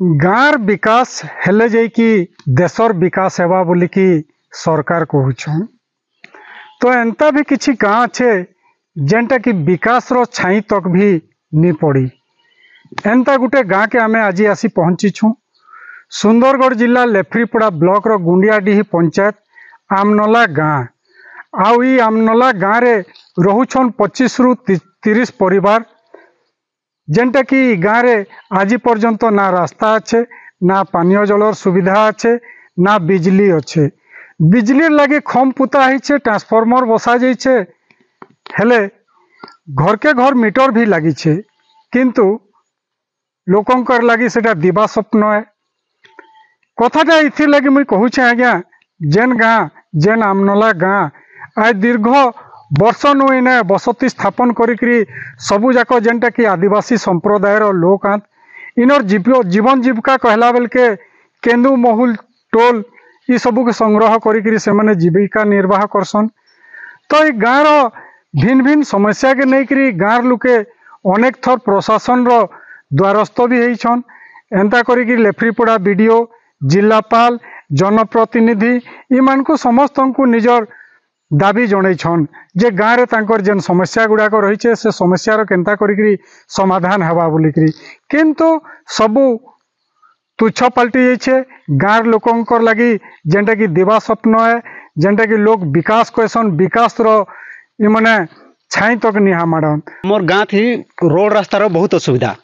गाँर विकास हेले जाइकी देशर विकास हेबा बोली कि सरकार कहूछन। तो एंता भी किछि गाँ अच्छे जेनटा कि विकास रो छाई तक भी नी पड़ी। एंता गुटे गाँ के आमे आज आसी पहुँचीछू। सुंदरगढ़ जिला लेफ्रीपड़ा ब्लॉक रो गुंडियाडीही पंचायत आमनला गाँ। आउ ई आमनला गाँ रे रहुछन 25 रु 30 परिवार, जेनटा कि गाँव रे आज पर्यंत ना रास्ता अच्छे, ना पानीय जलर सुविधा अच्छे, ना बिजली अच्छे। बिजली लगे खम पुता है, ट्रांसफॉर्मर बसा जाइए, हेले घर के घर मीटर भी लगी छे, किंतु लोकंकर लगी सेटा दिवा स्वप्न है। कथाटा इथि लगी मुई कहूछे आज्ञा, जेन गाँ जेन आमनला गाँ आज दीर्घ वर्ष नु इने बसती स्थापन करी सबू जाक जेनटा कि आदिवासी संप्रदाय लोक आंत इनर जीवन जीविका कहला बेल के केंदू महुल टोल ये सबू के संग्रह करी से माने जीविका निर्वाह करसन। तो ये गाँव रो भिन्न भिन्न समस्या के नहीं करी गाँव लोके अनेक थर प्रशासन रो द्वारस्थ भी होइछन। एंता करी लेफ्रीपड़ा बीडीओ, जिलापाल, जनप्रतिनिधि ईमान को समस्त को निजर दाबी जनइछन जे गाँव रे तांकर जेन समस्या गुड़ाक रही से समस्या केनता करी समाधान हेबा बोलिकरी, किंतु सबू तुच्छ पलटि जाइछे। गाँव लोकंकर लगी जेनटा कि दिवा स्वप्न है, जेनटा कि लोग विकास कहसन, विकास रो इ माने छाई तक निहा माडन। मोर गाँ थी रोड रास्ता रो बहुत असुविधा।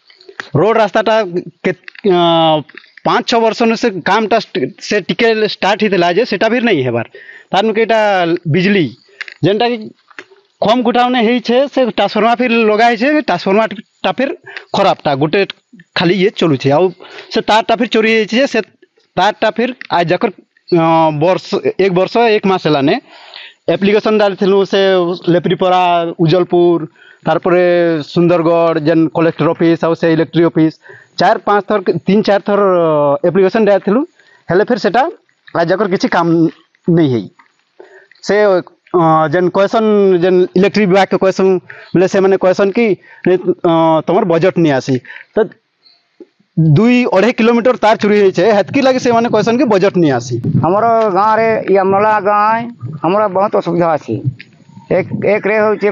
रोड रास्ताटा के 5-6 वर्ष से कामटा से टिके स्टार्ट ही जे सेटा भी नहीं हेबार तार केटा बिजली जेनटा कि कम गुटाउने हे छे से ट्रांसफॉर्मर फिर लगा छे, ट्रांसफॉर्मरटा फिर खराबटा गोटे खाली ये चलू छे आउ से तारटा फिर चोरी हे छे। से तारटा फिर आज जाकर वर्ष 1 वर्ष 1 मास हेलाने एप्लिकेशन डालथिलु से लेफ्रीपड़ा, उजलपुर, तारपरे सुंदरगढ़ जेन कलेक्टर ऑफिस आउ से इलेक्ट्रिक ऑफिस 4-5 थर 3-4 थर एप्लिकेशन डालथिलु, हेले फिर सेटा आज जाकर किसी काम नहीं है। से जेन क्वेश्चन जेन इलेक्ट्रिक विभाग के क्वेश्चन बोले से माने क्वेश्चन कि तुमर बजट नहीं आसी तो 2-2.5 किलोमीटर तार चोरी होइछे हेतकी लगे से माने क्वेश्चन के बजट नहीं आसी। हमरो गाँव रे या अमनला गाँव हमरा बहुत असुविधा अछि। एक रे होइछे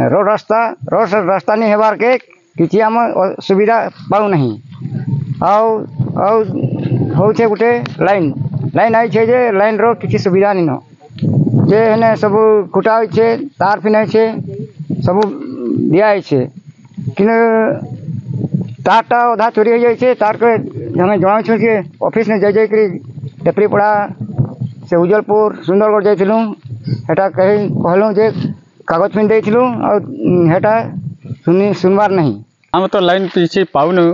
रोड रास्ता नहीं हेबार के किछि हम सुविधा पाउ नहीं। आउ होइछे गुटे लाइन आई छे जे लाइन रो किछि सुविधा नहीं न जे हेने सब खुटा होइछे, तार फिनाइ छे, सब दिया छे, किने तारटा आधा चोरी हो जाइए। तार के हमें जनाई छे कि ऑफिस में जाई लेफ्रीपड़ा से उजलपुर सुंदरगढ़ जाइलु, हेटा कहलु जे कागज पिन देइलु और हेटा सुनवार नहीं। हम तो लाइन पीछे पाउनु,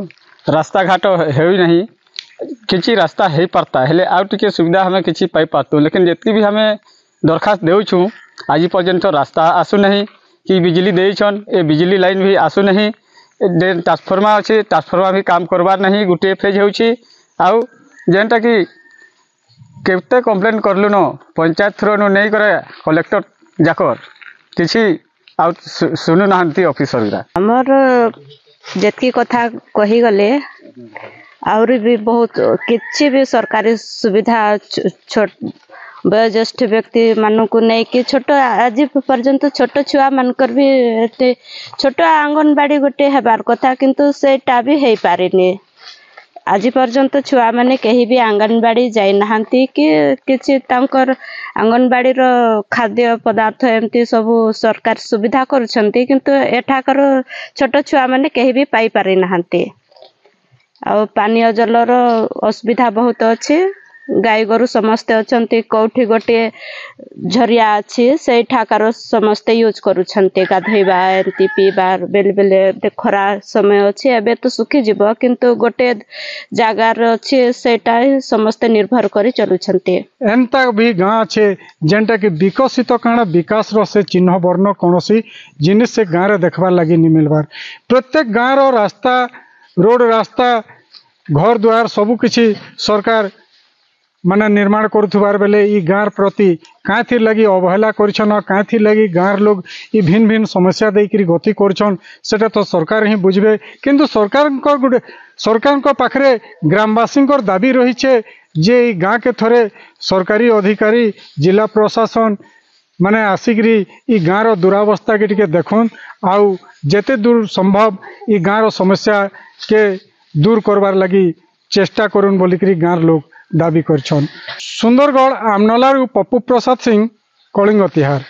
रास्ता घाट है नहीं, किसी रास्ता है पारता हेले आउ टिके सुविधा हमें किसी पाई पातु, लेकिन जितनी भी हमें दरखास्त देउछु आज पर्यंत रास्ता आसु नहीं कि बिजली देइछन, ए बिजली लाइन भी आसु नहीं, ट्रांसफॉर्मर अच्छे ट्रांसफॉर्मर भी काम करवार नहीं, गोटे फेज होउछि। आउ जेनटा कि केते कंप्लेन करलु न पंचायत थ्रो नु नहीं करे कलेक्टर जाकर किसी आउ सुनु नाहंती ऑफिसर गुरा। हमर जेतकी कथा कही गले और भी बहुत किसी भी सरकारी सुविधा वयोज्येष्ठ व्यक्ति मान को नहीं कि छोट आज पर्यंत छोट छुआ मानकर भी छोट आंगनबाड़ी गोटे हेबार कथा, किंतु सेटा भी हो पारिनी। आज पर्यंत छुआ माने कहीं भी आंगनबाड़ी जाई नहांती कि किछि तांकर आंगनबाड़ी रो खाद्य पदार्थ एमती सब सरकार सुविधा करुछंती, किंतु एठाकर छोट छुआ माने कहीं भी पाई पारि नहांती। आ पानीय जलर असुविधा बहुत अच्छे, गाई गोरु समस्ते अच्छे, कौटी गोटे झरिया अच्छी से ठाकर समस्ते यूज करुछंते गाधोइबा एमती पीबार बेले बेले खरा समय अच्छे एबे तो सुखी जीव, किंतु गोटे जगार अच्छे सेटा समस्ते निर्भर करी चलुछंते। एंता भी गाँ अच्छे जेनटा कि विकसित काण विकास रो से चिन्ह वर्ण कौनसी जिनिस से गाँव रे देखबार लगी नहीं मिलबार। प्रत्येक गाँव रो रास्ता, रोड रास्ता, घर द्वार सबू किछि सरकार माने निर्माण करुथबार बेले ई गाँव प्रति काथी लगी अवहेला करछन, काथी लगी गाँव लोग ई भिन्न भिन्न समस्या देकरी गति करछन, सेटा तो सरकार ही बुझबे। किंतु सरकार गोटे सरकार को पाखरे ग्रामवासी दाबी रही है जे गाँ के थरे सरकारी अधिकारी जिला प्रशासन माने आसिकी ई गाँव दुरावस्था के टिके देखुन आउ जेते दूर संभव ई गाँव समस्या के दूर करवार लगी चेष्टा करुन बोलिकी गाँव लोग दाबी कर। सुंदरगढ़ आमनलारू पप्पू प्रसाद सिंह कलिंग तिहार।